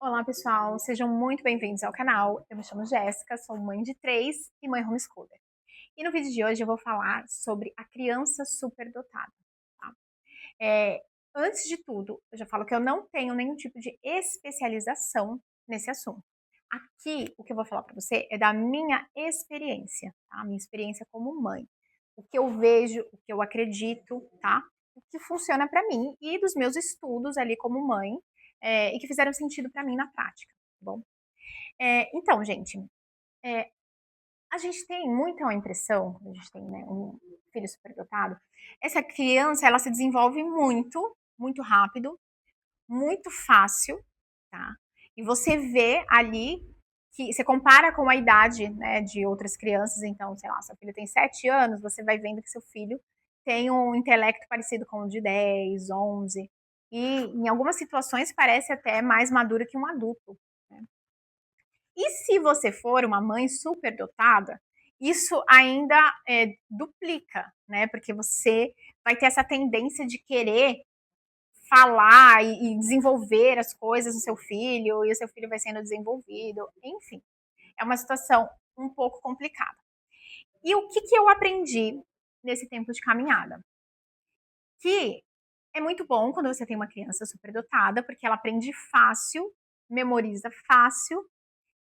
Olá, pessoal, sejam muito bem-vindos ao canal. Eu me chamo Jéssica, sou mãe de 3 e mãe homeschooler. E no vídeo de hoje eu vou falar sobre a criança superdotada, tá? Antes de tudo, eu já falo que eu não tenho nenhum tipo de especialização nesse assunto. Aqui, o que eu vou falar para você é da minha experiência, tá? Minha experiência como mãe. O que eu vejo, o que eu acredito, tá? O que funciona para mim e dos meus estudos ali como mãe, e que fizeram sentido para mim na prática, tá bom? Então, gente, eh, a gente tem muita impressão, quando a gente tem, né, um filho superdotado, essa criança ela se desenvolve muito, muito rápido, muito fácil, tá? E você vê ali que você compara com a idade, né, de outras crianças, então, sei lá, seu filho tem 7 anos, você vai vendo que seu filho tem um intelecto parecido com o de 10, 11, e em algumas situações parece até mais maduro que um adulto, né? E se você for uma mãe superdotada, isso ainda duplica, né? Porque você vai ter essa tendência de querer falar e desenvolver as coisas no seu filho, e o seu filho vai sendo desenvolvido, enfim. É uma situação um pouco complicada. E o que, que eu aprendi nesse tempo de caminhada? Que é muito bom quando você tem uma criança superdotada, porque ela aprende fácil, memoriza fácil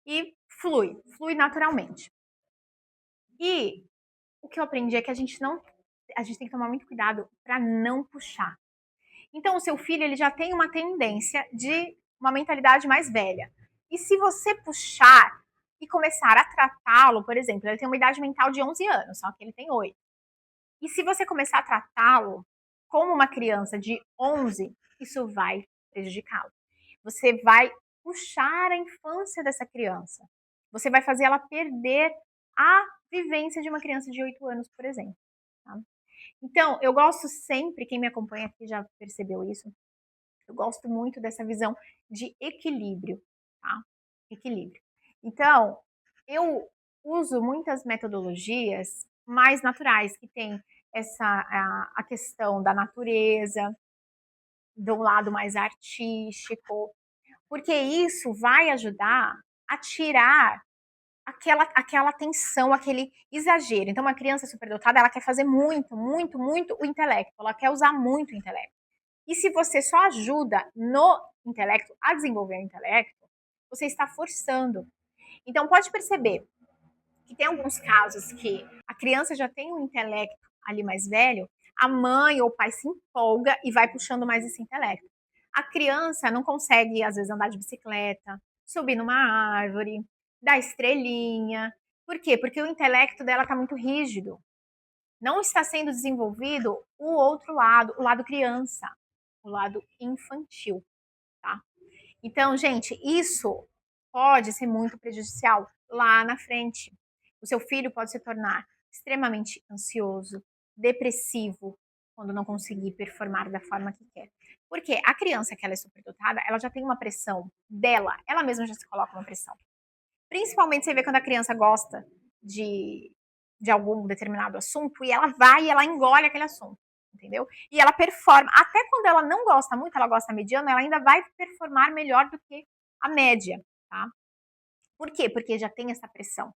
e flui naturalmente. E o que eu aprendi é que a gente tem que tomar muito cuidado para não puxar. Então o seu filho ele já tem uma tendência de uma mentalidade mais velha. E se você puxar e começar a tratá-lo, por exemplo, ele tem uma idade mental de 11 anos, só que ele tem 8. E se você começar a tratá-lo como uma criança de 11, isso vai prejudicá-lo. Você vai puxar a infância dessa criança. Você vai fazer ela perder a vivência de uma criança de 8 anos, por exemplo. Tá? Então, eu gosto sempre, quem me acompanha aqui já percebeu isso, eu gosto muito dessa visão de equilíbrio, tá? Equilíbrio. Então, eu uso muitas metodologias mais naturais, que tem a questão da natureza, do lado mais artístico, porque isso vai ajudar a tirar aquela tensão, aquele exagero. Então, uma criança superdotada, ela quer fazer muito, muito, muito o intelecto, ela quer usar muito o intelecto. E se você só ajuda no intelecto, a desenvolver o intelecto, você está forçando. Então, pode perceber que tem alguns casos que a criança já tem um intelecto ali mais velho, a mãe ou o pai se empolga e vai puxando mais esse intelecto. A criança não consegue, às vezes, andar de bicicleta, subir numa árvore, dar estrelinha. Por quê? Porque o intelecto dela está muito rígido. Não está sendo desenvolvido o outro lado, o lado criança, o lado infantil, tá? Então, gente, isso pode ser muito prejudicial lá na frente. O seu filho pode se tornar extremamente ansioso, depressivo, quando não conseguir performar da forma que quer. Porque a criança que ela é superdotada, ela já tem uma pressão dela, ela mesma já se coloca uma pressão. Principalmente você vê quando a criança gosta de, de algum determinado assunto e ela vai e ela engole aquele assunto, entendeu? E ela performa, até quando ela não gosta muito, ela gosta mediano, ela ainda vai performar melhor do que a média, tá? Por quê? Porque já tem essa pressão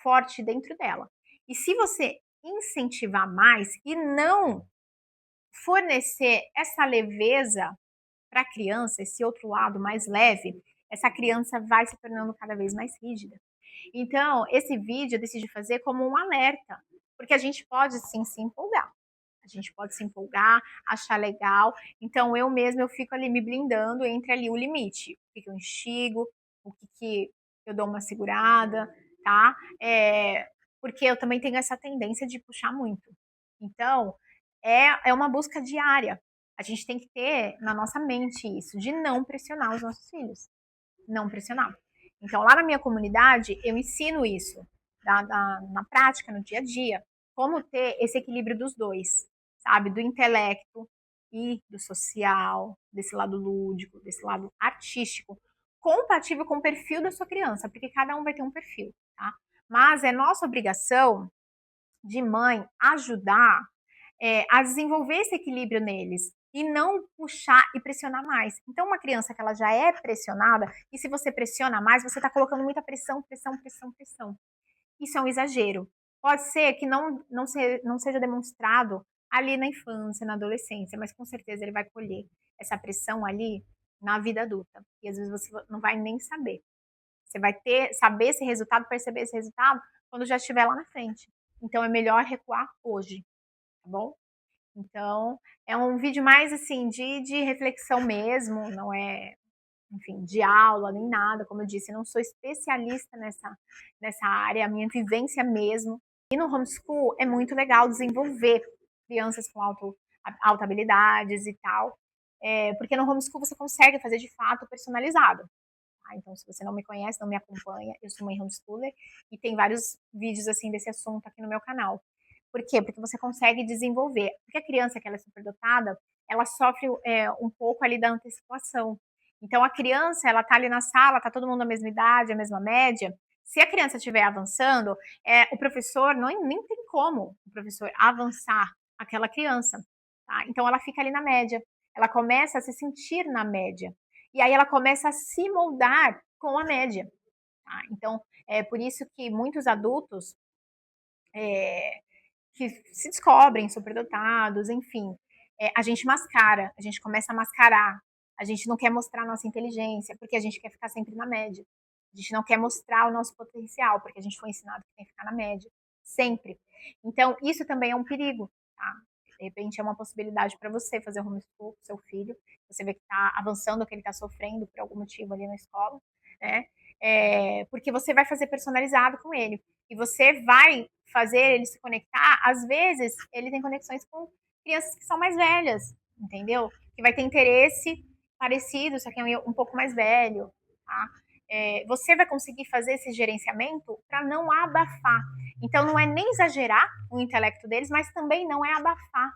forte dentro dela. E se você incentivar mais e não fornecer essa leveza para a criança, esse outro lado mais leve, essa criança vai se tornando cada vez mais rígida. Então, esse vídeo eu decidi fazer como um alerta, porque a gente pode sim se empolgar. A gente pode se empolgar, achar legal. Então, eu mesma eu fico ali me blindando entre ali o limite. O que eu instigo, o que eu dou uma segurada, tá? Porque eu também tenho essa tendência de puxar muito. Então, é uma busca diária. A gente tem que ter na nossa mente isso, de não pressionar os nossos filhos. Não pressionar. Então, lá na minha comunidade, eu ensino isso na prática, no dia a dia. Como ter esse equilíbrio dos dois, sabe? Do intelecto e do social, desse lado lúdico, desse lado artístico, compatível com o perfil da sua criança, porque cada um vai ter um perfil, tá? Mas é nossa obrigação de mãe ajudar a desenvolver esse equilíbrio neles e não puxar e pressionar mais. Então, uma criança que ela já é pressionada, e se você pressiona mais, você está colocando muita pressão, pressão, pressão, pressão. Isso é um exagero. Pode ser que não seja demonstrado ali na infância, na adolescência, mas com certeza ele vai colher essa pressão ali na vida adulta. E às vezes você não vai nem saber. Você vai saber esse resultado, perceber esse resultado quando já estiver lá na frente. Então é melhor recuar hoje, tá bom? Então, é um vídeo mais assim de reflexão mesmo, não é, enfim, de aula nem nada, como eu disse, eu não sou especialista nessa área, é a minha vivência mesmo. E no homeschool é muito legal desenvolver crianças com alta habilidades e tal, porque no homeschool você consegue fazer de fato personalizado. Tá? Então, se você não me conhece, não me acompanha, eu sou mãe homeschooler e tem vários vídeos assim desse assunto aqui no meu canal. Por quê? Porque você consegue desenvolver. Porque a criança que ela é superdotada, ela sofre um pouco ali da antecipação. Então, a criança, ela tá ali na sala, tá todo mundo na mesma idade, a mesma média. Se a criança estiver avançando, o professor, nem tem como o professor avançar aquela criança. Tá? Então, ela fica ali na média. Ela começa a se sentir na média. E aí ela começa a se moldar com a média. Tá? Então, é por isso que muitos adultos que se descobrem superdotados, enfim, a gente mascara, a gente começa a mascarar, a gente não quer mostrar a nossa inteligência, porque a gente quer ficar sempre na média. A gente não quer mostrar o nosso potencial, porque a gente foi ensinado que tem que ficar na média, sempre. Então, isso também é um perigo, tá? De repente é uma possibilidade para você fazer o homeschool com seu filho, você vê que está avançando, que ele está sofrendo por algum motivo ali na escola, né? Porque você vai fazer personalizado com ele. E você vai fazer ele se conectar, às vezes ele tem conexões com crianças que são mais velhas, entendeu? Que vai ter interesse parecido, só que é um pouco mais velho, tá? Você vai conseguir fazer esse gerenciamento para não abafar. Então não é nem exagerar o intelecto deles, mas também não é abafar,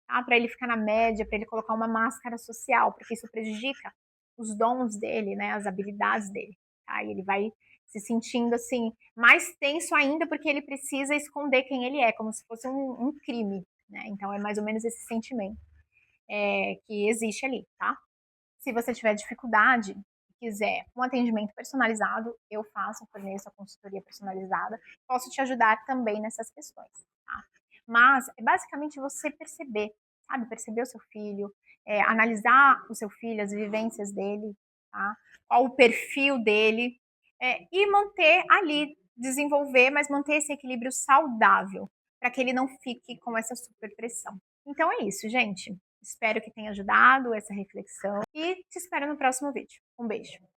tá? Para ele ficar na média, para ele colocar uma máscara social, porque isso prejudica os dons dele, né? As habilidades dele, tá? E ele vai se sentindo assim mais tenso ainda porque ele precisa esconder quem ele é, como se fosse um crime, né? Então é mais ou menos esse sentimento que existe ali, tá? Se você tiver dificuldade, quiser um atendimento personalizado, eu faço, forneço a consultoria personalizada, posso te ajudar também nessas questões, tá? Mas é basicamente você perceber, sabe? Perceber o seu filho, analisar o seu filho, as vivências dele, tá? Qual o perfil dele, e manter ali, desenvolver, mas manter esse equilíbrio saudável, para que ele não fique com essa super pressão. Então é isso, gente. Espero que tenha ajudado essa reflexão e te espero no próximo vídeo. Um beijo.